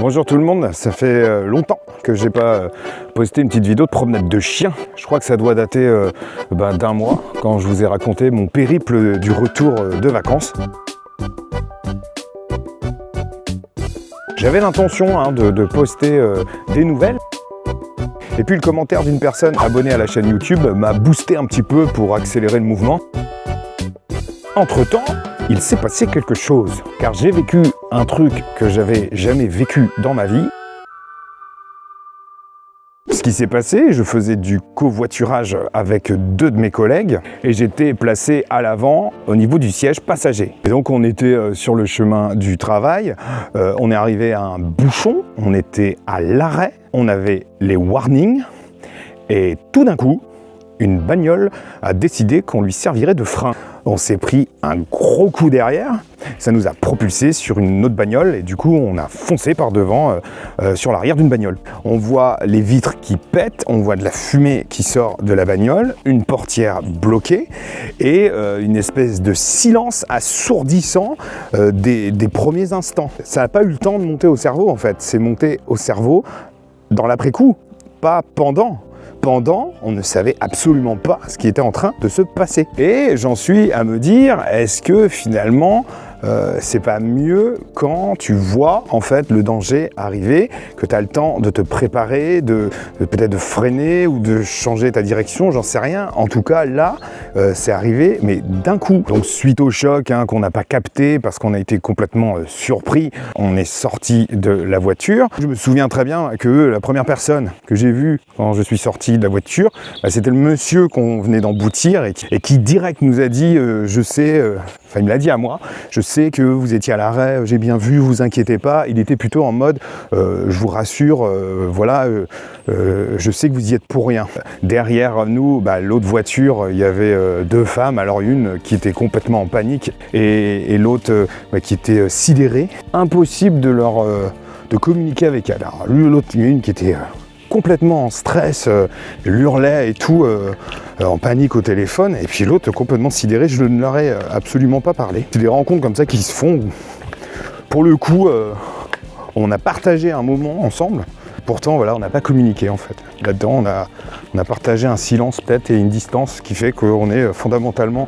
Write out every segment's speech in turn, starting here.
Bonjour tout le monde, ça fait longtemps que j'ai pas posté une petite vidéo de promenade de chien. Je crois que ça doit dater d'un mois, quand je vous ai raconté mon périple du retour de vacances. J'avais l'intention de poster des nouvelles. Et puis le commentaire d'une personne abonnée à la chaîne YouTube m'a boosté un petit peu pour accélérer le mouvement. Entre-temps, il s'est passé quelque chose, car j'ai vécu un truc que j'avais jamais vécu dans ma vie. Ce qui s'est passé, je faisais du covoiturage avec deux de mes collègues et j'étais placé à l'avant au niveau du siège passager. Et donc on était sur le chemin du travail, on est arrivé à un bouchon, on était à l'arrêt, on avait les warnings et tout d'un coup, une bagnole a décidé qu'on lui servirait de frein. On s'est pris un gros coup derrière, ça nous a propulsé sur une autre bagnole et du coup on a foncé par devant sur l'arrière d'une bagnole. On voit les vitres qui pètent, on voit de la fumée qui sort de la bagnole, une portière bloquée et une espèce de silence assourdissant des premiers instants. Ça n'a pas eu le temps de monter au cerveau en fait, c'est monté au cerveau dans l'après-coup, pas pendant. Pendant, on ne savait absolument pas ce qui était en train de se passer. Et j'en suis à me dire, est-ce que finalement, c'est pas mieux quand tu vois en fait le danger arriver, que tu as le temps de te préparer, peut-être de freiner ou de changer ta direction, j'en sais rien. En tout cas, là, c'est arrivé, mais d'un coup. Donc suite au choc qu'on n'a pas capté parce qu'on a été complètement surpris, on est sorti de la voiture. Je me souviens très bien que la première personne que j'ai vue quand je suis sorti de la voiture, c'était le monsieur qu'on venait d'emboutir et qui direct nous a dit, je sais, il me l'a dit à moi, je sais que vous étiez à l'arrêt, j'ai bien vu, vous inquiétez pas. Il était plutôt en mode, je vous rassure, je sais que vous y êtes pour rien. Derrière nous, l'autre voiture, il y avait deux femmes, alors une qui était complètement en panique et l'autre qui était sidérée. Impossible de communiquer avec elle. Alors l'autre, il y en a une qui était complètement en stress, hurlait et tout, en panique au téléphone, et puis l'autre complètement sidéré, je ne leur ai absolument pas parlé. C'est des rencontres comme ça qui se font, pour le coup, on a partagé un moment ensemble, pourtant voilà, on n'a pas communiqué en fait. Là-dedans, on a partagé un silence peut-être et une distance qui fait qu'on est fondamentalement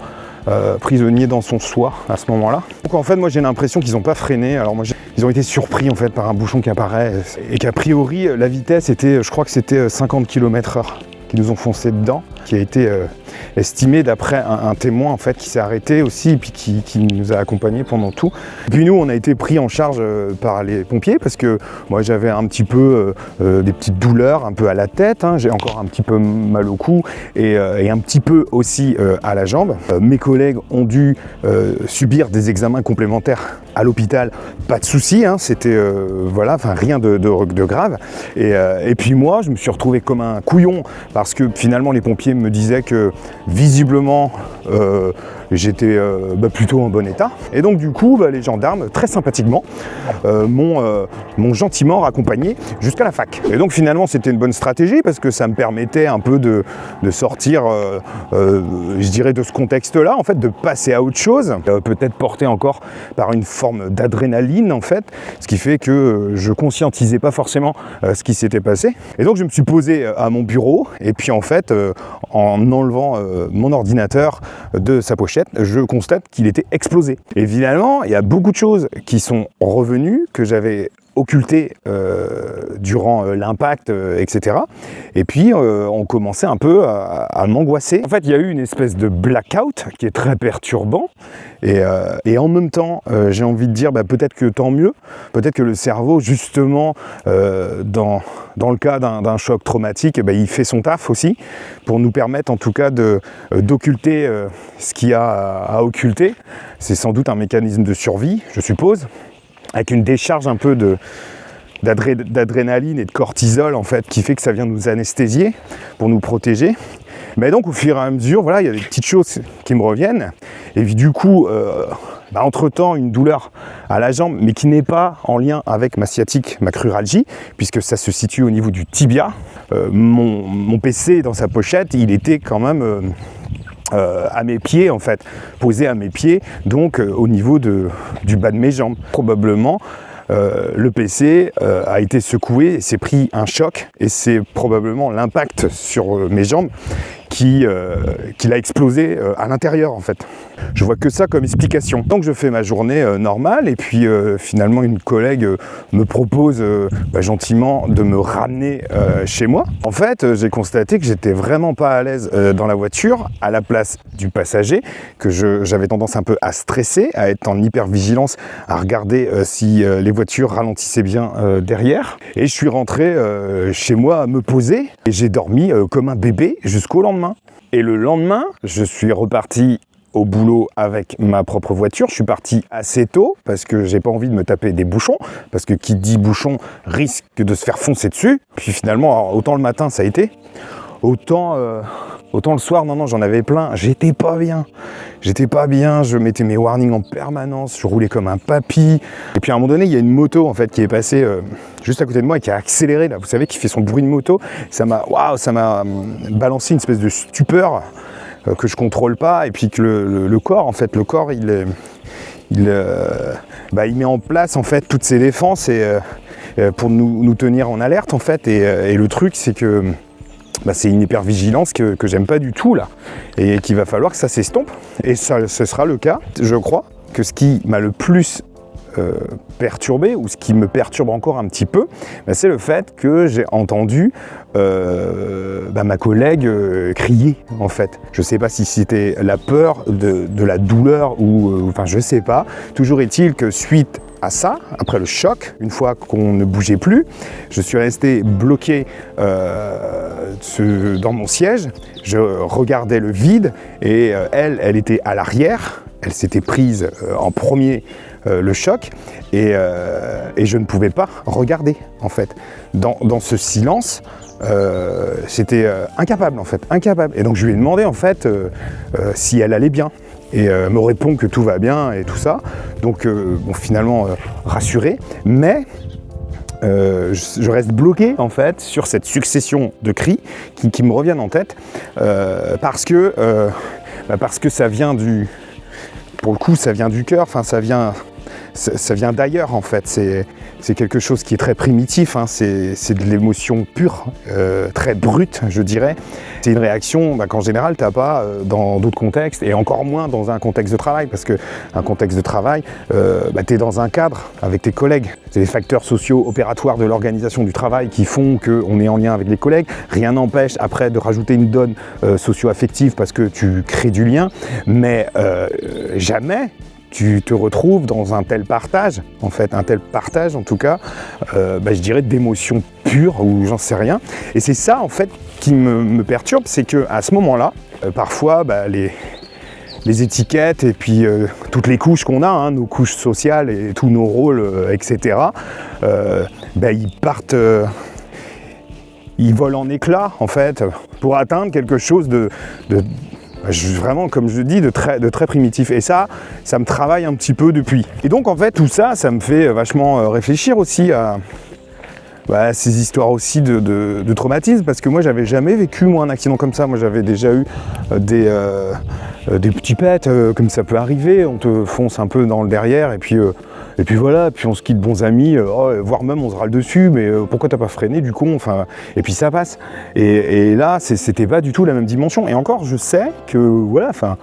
prisonnier dans son soi à ce moment-là. Donc en fait, moi j'ai l'impression qu'ils n'ont pas freiné. Alors moi ils ont été surpris en fait par un bouchon qui apparaît et qu'a priori la vitesse était, je crois que c'était 50 km/h qui nous ont foncé dedans, qui a été estimé d'après un témoin en fait qui s'est arrêté aussi et puis qui nous a accompagnés pendant tout. Et puis nous on a été pris en charge par les pompiers parce que moi j'avais un petit peu des petites douleurs un peu à la tête, j'ai encore un petit peu mal au cou et un petit peu aussi à la jambe. Mes collègues ont dû subir des examens complémentaires à l'hôpital, pas de souci, c'était rien de grave. Et puis moi je me suis retrouvé comme un couillon parce que finalement les pompiers me disaient que visiblement j'étais plutôt en bon état et donc du coup les gendarmes très sympathiquement m'ont gentiment raccompagné jusqu'à la fac. Et donc finalement c'était une bonne stratégie parce que ça me permettait un peu de sortir je dirais de ce contexte là en fait, de passer à autre chose, peut-être porté encore par une forme d'adrénaline en fait, ce qui fait que je conscientisais pas forcément ce qui s'était passé. Et donc je me suis posé à mon bureau et puis en fait en enlevant mon ordinateur de sa pochette, je constate qu'il était explosé. Évidemment, il y a beaucoup de choses qui sont revenues, que j'avais occultées durant l'impact, etc. Et puis, on commençait un peu à m'angoisser. En fait, il y a eu une espèce de blackout qui est très perturbant. Et en même temps, j'ai envie de dire, peut-être que tant mieux. Peut-être que le cerveau, justement, dans le cas d'un choc traumatique, il fait son taf aussi, pour nous permettre en tout cas d'occulter ce qu'il y a à occulter. C'est sans doute un mécanisme de survie, je suppose, avec une décharge un peu d'adrénaline et de cortisol en fait, qui fait que ça vient nous anesthésier pour nous protéger. Mais donc au fur et à mesure, il y a des petites choses qui me reviennent. Et puis du coup, entre-temps, une douleur à la jambe, mais qui n'est pas en lien avec ma sciatique, ma cruralgie, puisque ça se situe au niveau du tibia. Mon PC dans sa pochette, il était quand même à mes pieds en fait, posé à mes pieds, donc au niveau du bas de mes jambes. Probablement le PC a été secoué, s'est pris un choc et c'est probablement l'impact sur mes jambes qui l'a explosé à l'intérieur en fait. Je vois que ça comme explication. Donc je fais ma journée normale et puis finalement une collègue me propose gentiment de me ramener chez moi. En fait, j'ai constaté que j'étais vraiment pas à l'aise dans la voiture à la place du passager, que j'avais tendance un peu à stresser, à être en hypervigilance, à regarder si les voitures ralentissaient bien derrière. Et je suis rentré chez moi à me poser et j'ai dormi comme un bébé jusqu'au lendemain. Et le lendemain, je suis reparti au boulot avec ma propre voiture. Je suis parti assez tôt parce que j'ai pas envie de me taper des bouchons, parce que qui dit bouchon risque de se faire foncer dessus. Puis finalement, alors, autant le matin ça a été, autant le soir, non, j'en avais plein. J'étais pas bien, je mettais mes warnings en permanence, je roulais comme un papy. Et puis à un moment donné, il y a une moto en fait qui est passée juste à côté de moi et qui a accéléré là. Vous savez, qui fait son bruit de moto. Ça m'a balancé une espèce de stupeur que je contrôle pas, et puis que le corps, en fait, il met en place en fait toutes ses défenses pour nous tenir en alerte en fait. Et le truc, c'est que c'est une hypervigilance que j'aime pas du tout là, et qu'il va falloir que ça s'estompe. Et ça, ce sera le cas. Je crois que ce qui m'a le plus perturbé, ou ce qui me perturbe encore un petit peu, c'est le fait que j'ai entendu ma collègue crier en fait. Je sais pas si c'était la peur de la douleur ou enfin je sais pas. Toujours est-il que suite à ça, après le choc, une fois qu'on ne bougeait plus, je suis resté bloqué dans mon siège. Je regardais le vide et elle était à l'arrière. Elle s'était prise en premier le choc et je ne pouvais pas regarder en fait. Dans ce silence, c'était incapable en fait, incapable. Et donc je lui ai demandé en fait si elle allait bien. Et me répond que tout va bien et tout ça. Donc finalement rassuré, mais je reste bloqué en fait sur cette succession de cris qui me reviennent en tête parce que ça vient pour le coup ça vient du cœur, enfin ça vient d'ailleurs en fait, c'est quelque chose qui est très primitif, hein. C'est de l'émotion pure, très brute je dirais. C'est une réaction qu'en général tu n'as pas dans d'autres contextes, et encore moins dans un contexte de travail, parce qu'un contexte de travail, tu es dans un cadre avec tes collègues. C'est les facteurs sociaux opératoires de l'organisation du travail qui font qu'on est en lien avec les collègues. Rien n'empêche après de rajouter une donne socio-affective parce que tu crées du lien, mais jamais tu te retrouves dans un tel partage, en fait, en tout cas, je dirais d'émotions pures, ou j'en sais rien. Et c'est ça, en fait, qui me perturbe, c'est qu'à ce moment-là, parfois, les étiquettes et puis toutes les couches qu'on a, hein, nos couches sociales et tous nos rôles, etc., ils partent... ils volent en éclats, en fait, pour atteindre quelque chose vraiment, comme je dis, de très primitif. Et ça me travaille un petit peu depuis. Et donc, en fait, tout ça, ça me fait vachement réfléchir aussi à ces histoires aussi de traumatisme, parce que moi, j'avais jamais vécu, un accident comme ça. Moi, j'avais déjà eu des petits pets, comme ça peut arriver. On te fonce un peu dans le derrière, et puis voilà, puis on se quitte bons amis, voire même on se râle dessus, mais pourquoi t'as pas freiné du con, enfin, et puis ça passe. Et là, c'était pas du tout la même dimension. Et encore, je sais que voilà, enfin,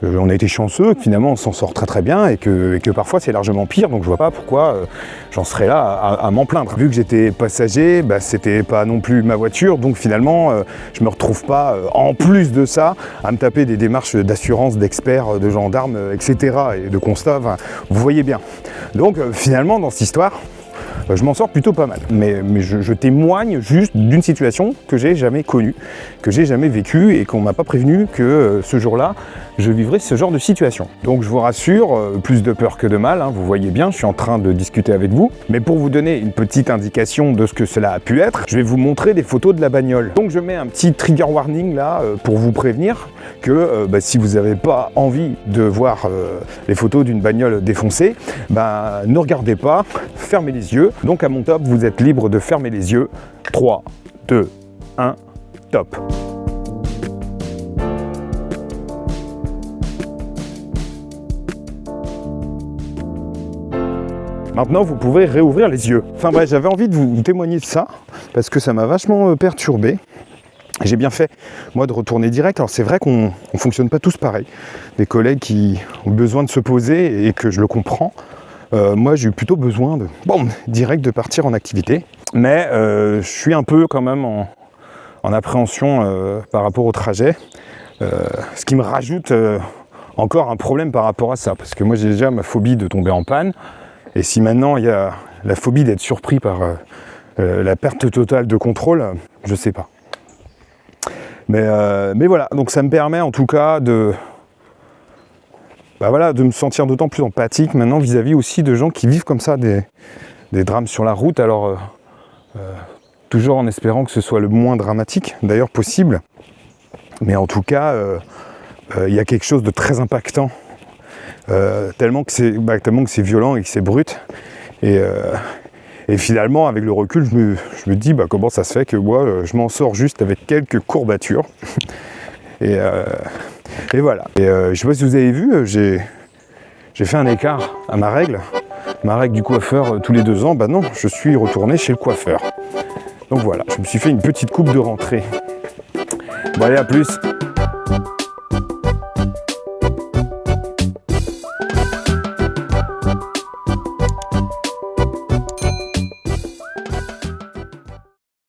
on a été chanceux, que finalement on s'en sort très bien, et que parfois c'est largement pire, donc je vois pas pourquoi j'en serais là à m'en plaindre. Vu que j'étais passager, c'était pas non plus ma voiture, donc finalement je me retrouve pas en plus de ça à me taper des démarches d'assurance, d'experts, de gendarmes, etc. et de constats, vous voyez bien. Donc finalement dans cette histoire, je m'en sors plutôt pas mal. Mais je témoigne juste d'une situation que j'ai jamais connue, que j'ai jamais vécue, et qu'on m'a pas prévenu que ce jour-là, je vivrais ce genre de situation. Donc je vous rassure, plus de peur que de mal, hein, vous voyez bien, je suis en train de discuter avec vous. Mais pour vous donner une petite indication de ce que cela a pu être, je vais vous montrer des photos de la bagnole. Donc je mets un petit trigger warning là, pour vous prévenir que si vous n'avez pas envie de voir les photos d'une bagnole défoncée, ne regardez pas, fermez les yeux. Donc à mon top, vous êtes libre de fermer les yeux. 3, 2, 1, top. Maintenant, vous pouvez réouvrir les yeux. Enfin bref, j'avais envie de vous témoigner de ça, parce que ça m'a vachement perturbé. J'ai bien fait, moi, de retourner direct. Alors c'est vrai qu'on ne fonctionne pas tous pareil. Des collègues qui ont besoin de se poser et que je le comprends. Moi, j'ai eu plutôt besoin de, direct de partir en activité. Mais je suis un peu quand même en appréhension par rapport au trajet. Ce qui me rajoute encore un problème par rapport à ça. Parce que moi, j'ai déjà ma phobie de tomber en panne. Et si maintenant, il y a la phobie d'être surpris par la perte totale de contrôle, je sais pas. Mais voilà, donc ça me permet en tout cas de me sentir d'autant plus empathique maintenant vis-à-vis aussi de gens qui vivent comme ça des drames sur la route. Alors, toujours en espérant que ce soit le moins dramatique, d'ailleurs possible. Mais en tout cas, il y a quelque chose de très impactant, tellement que c'est violent et que c'est brut. Et finalement, avec le recul, je me dis comment ça se fait que moi, je m'en sors juste avec quelques courbatures. Et voilà. Et je sais pas si vous avez vu, j'ai fait un écart à ma règle du coiffeur tous les 2 ans. Non, je suis retourné chez le coiffeur. Donc voilà, je me suis fait une petite coupe de rentrée. Bon allez, à plus.